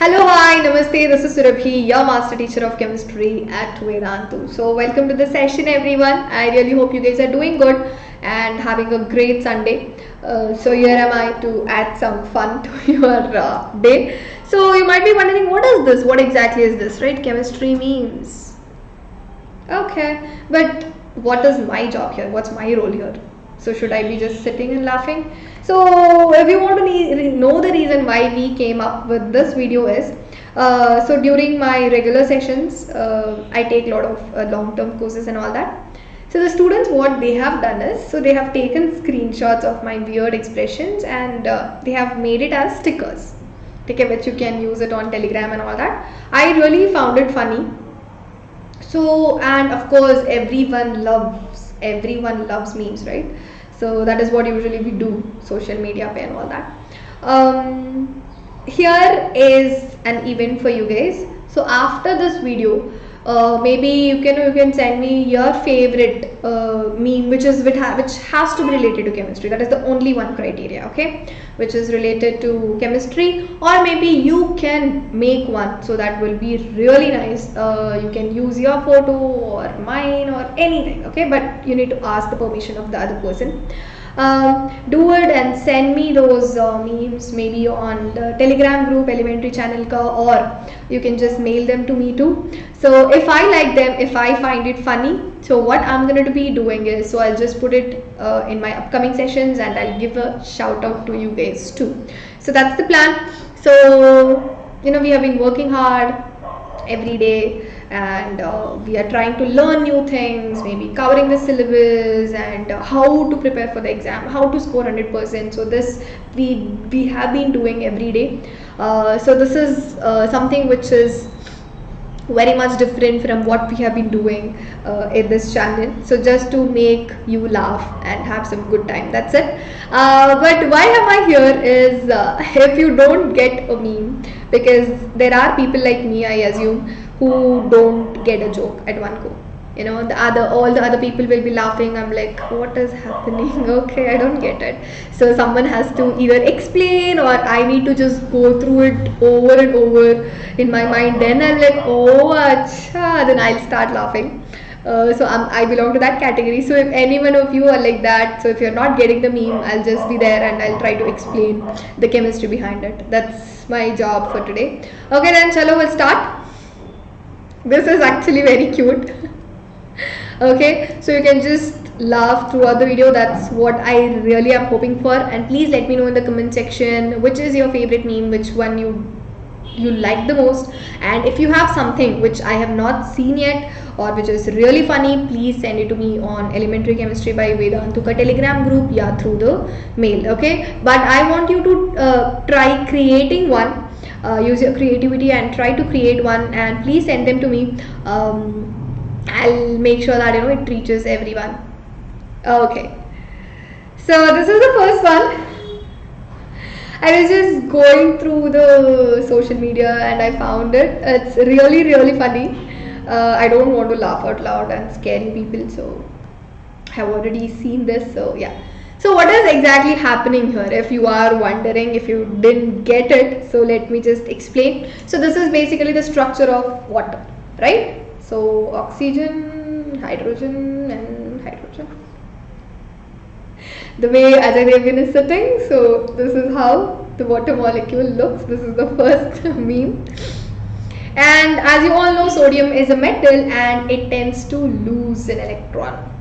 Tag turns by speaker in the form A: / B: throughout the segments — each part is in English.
A: Hello, hi, namaste. This is Surabhi, your master teacher of chemistry at Vedantu. So, welcome to the session, everyone. I really hope you guys are doing good and having a great Sunday. So, here am I to add some fun to your day. So, you might be wondering, what is this? What exactly is this, right? Chemistry means. Okay, but what is my job here? What's my role here? So should I be just sitting and laughing? So if you want to know the reason why we came up with this video is, so during my regular sessions, I take a lot of long-term courses and all that. So the students, what they have done is, so they have taken screenshots of my weird expressions and they have made it as stickers, okay, which you can use it on Telegram and all that. I really found it funny. So, and of course everyone loves memes, right? So that is what usually we do, social media pay and all that. Here is an event for you guys. So after this video, maybe you can send me your favorite meme which has to be related to chemistry. That is the only one criteria, okay, which is related to chemistry. Or maybe you can make one, so that will be really nice. You can use your photo or mine or anything, okay, but you need to ask the permission of the other person. Do it and send me those memes maybe on the Telegram group elementary channel ka, or you can just mail them to me too. So if I like them, if I find it funny, so what I'm going to be doing is, so I'll just put it in my upcoming sessions and I'll give a shout out to you guys too. So that's the plan. So we have been working hard every day and we are trying to learn new things, maybe covering the syllabus and how to prepare for the exam, how to score 100%. So this we have been doing every day. So this is something which is very much different from what we have been doing in this channel. So just to make you laugh and have some good time, that's it. But why am I here is, if you don't get a meme, because there are people like me, I assume, who don't get a joke at one go. All the other people will be laughing. I'm like, what is happening? Okay, I don't get it. So someone has to either explain, or I need to just go through it over and over in my mind. Then I'm like, oh, acha. Then I'll start laughing. So I belong to that category. So if any one of you are like that, so if you're not getting the meme, I'll just be there and I'll try to explain the chemistry behind it. That's my job for today. Okay, then chalo, we'll start. This is actually very cute. Okay, so you can just laugh throughout the video. That's what I really am hoping for. And please let me know in the comment section which is your favorite meme, which one you like the most. And if you have something which I have not seen yet or which is really funny, please send it to me on Elementary Chemistry by Vedantu ka Telegram group, yeah, through the mail. Okay, but I want you to try creating one. Use your creativity and try to create one, and please send them to me. I'll make sure that it reaches everyone. Okay, so this is the first one. I was just going through the social media and I found it. It's really funny. I don't want to laugh out loud and scare people, so I have already seen this. So yeah. So what is exactly happening here? If you are wondering, if you didn't get it, so let me just explain. So this is basically the structure of water, right? So oxygen, hydrogen and hydrogen. The way Ajay Devgan is sitting, so this is how the water molecule looks. This is the first meme. And as you all know, sodium is a metal and it tends to lose an electron.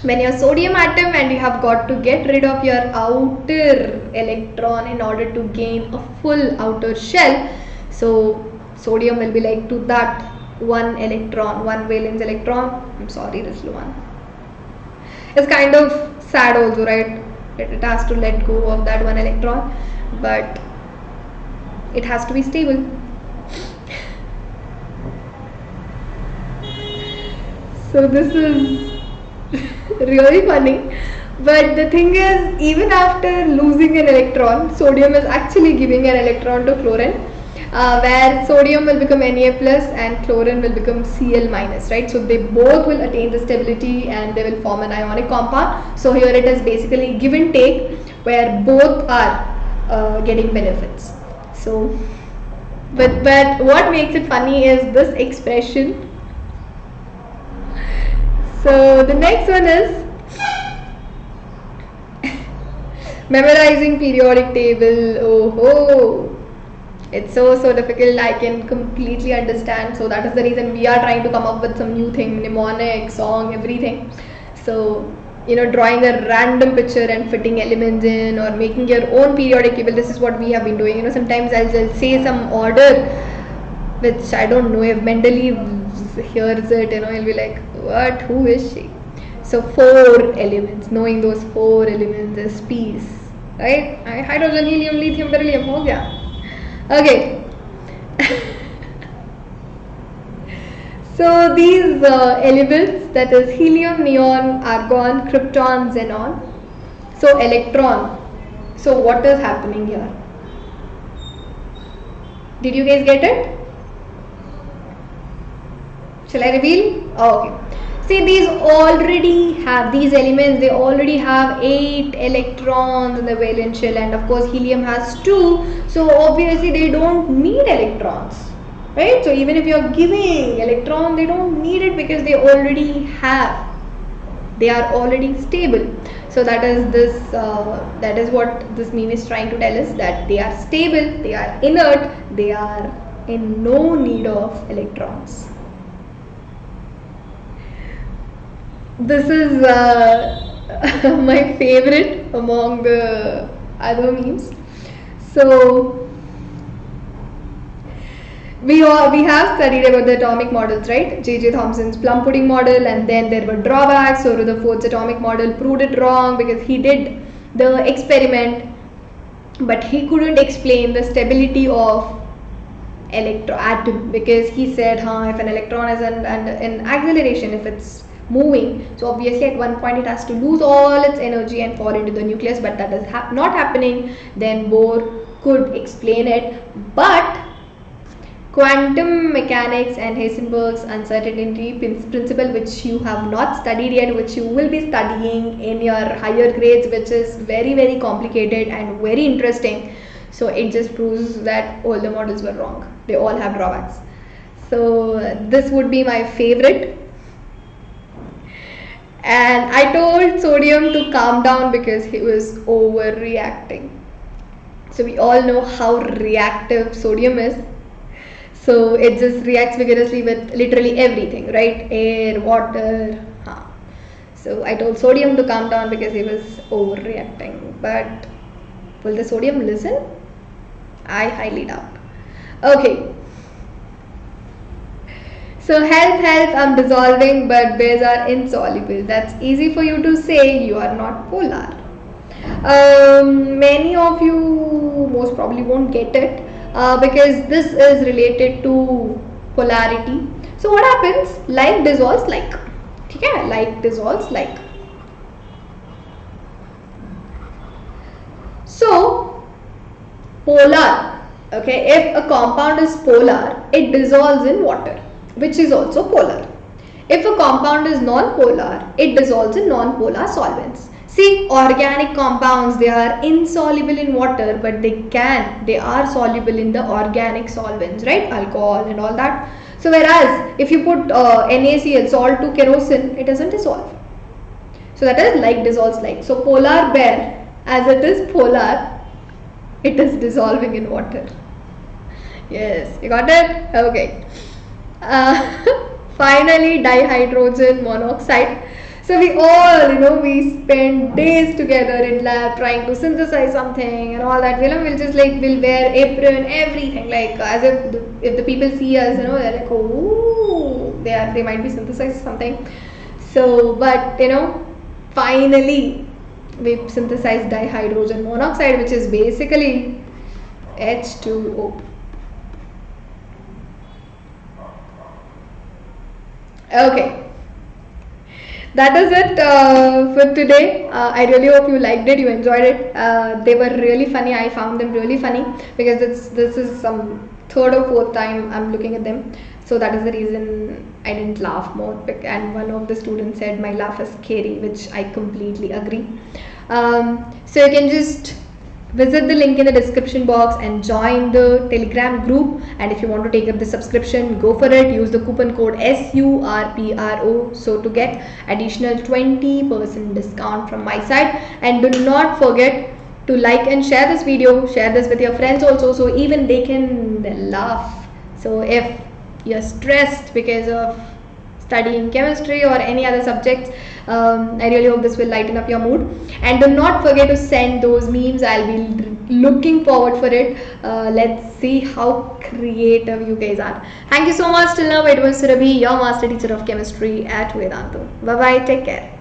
A: When your sodium atom, and you have got to get rid of your outer electron in order to gain a full outer shell. So sodium will be like to that one electron, one valence electron. I'm sorry, this one. It's kind of sad also, right? It has to let go of that one electron, but it has to be stable. So this is really funny, but the thing is, even after losing an electron, sodium is actually giving an electron to chlorine, where sodium will become Na plus and chlorine will become Cl minus, right? So they both will attain the stability and they will form an ionic compound. So here it is basically give and take, where both are getting benefits. So But what makes it funny is this expression. So the next one is memorizing periodic table. Oh, it's so difficult. I can completely understand. So that is the reason we are trying to come up with some new thing, mnemonic, song, everything. So drawing a random picture and fitting elements in, or making your own periodic table. This is what we have been doing. Sometimes I'll say some order which I don't know if Mendeleev hears it. He'll be like, what? Who is she? So 4 elements. Knowing those 4 elements is peace, right? Hydrogen, helium, lithium, beryllium. हो गया. Okay. So these elements, that is helium, neon, argon, krypton, xenon. So electron. So what is happening here? Did you guys get it? Shall I reveal? Oh, okay. See, these elements, they already have 8 electrons in the valence shell, and of course helium has 2, so obviously they don't need electrons, right? So even if you are giving electron, they don't need it because they are already stable. So that is what this meme is trying to tell us, that they are stable, they are inert, they are in no need of electrons. This is my favorite among the other memes. So we have studied about the atomic models, right? J.J. Thomson's plum pudding model, and then there were drawbacks. So Rutherford's atomic model proved it wrong because he did the experiment, but he couldn't explain the stability of atom, because he said, if an electron is an acceleration, if it's moving, so obviously at one point it has to lose all its energy and fall into the nucleus, but that is not happening. Then Bohr could explain it, but quantum mechanics and Heisenberg's uncertainty principle, which you have not studied yet, which you will be studying in your higher grades, which is very complicated and very interesting. So it just proves that all the models were wrong. They all have drawbacks. So this would be my favorite. And I told sodium to calm down because he was overreacting. So we all know how reactive sodium is. So it just reacts vigorously with literally everything, right? Air, water. So I told sodium to calm down because he was overreacting. But will the sodium listen? I highly doubt. Okay. So help, I'm dissolving, but bears are insoluble. That's easy for you to say, you are not polar. Many of you most probably won't get it because this is related to polarity. So what happens? Like dissolves like. Okay? Like dissolves like. So polar. Okay, if a compound is polar, it dissolves in water, which is also polar. If a compound is non-polar, it dissolves in non-polar solvents. See, organic compounds, they are insoluble in water, but they are soluble in the organic solvents, right? Alcohol and all that. So whereas if you put NaCl, salt to kerosene, it doesn't dissolve. So that is like dissolves like. So polar bear, as it is polar, it is dissolving in water. Yes, you got it? Okay. Finally, dihydrogen monoxide. So we all, we spend days together in lab trying to synthesize something and all that. We'll wear apron, everything, like as if the people see us, they're like, oh, they might be synthesizing something. So, but finally, we synthesized dihydrogen monoxide, which is basically H2O. Okay, that is it for today. I really hope you liked it, you enjoyed it. They were really funny. I found them really funny because this is some 3rd or 4th time I'm looking at them. So that is the reason I didn't laugh more. And one of the students said my laugh is scary, which I completely agree. So you can just Visit the link in the description box and join the Telegram group. And if you want to take up the subscription, go for it. Use the coupon code SURPRO so to get additional 20% discount from my side. And do not forget to like and share this video. Share this with your friends also, so even they can laugh. So if you're stressed because of studying chemistry or any other subjects, I really hope this will lighten up your mood. And do not forget to send those memes. I'll be looking forward for it. Let's see how creative you guys are. Thank you so much. Till now it was Surabhi, your master teacher of chemistry at Vedantu. Bye bye, take care.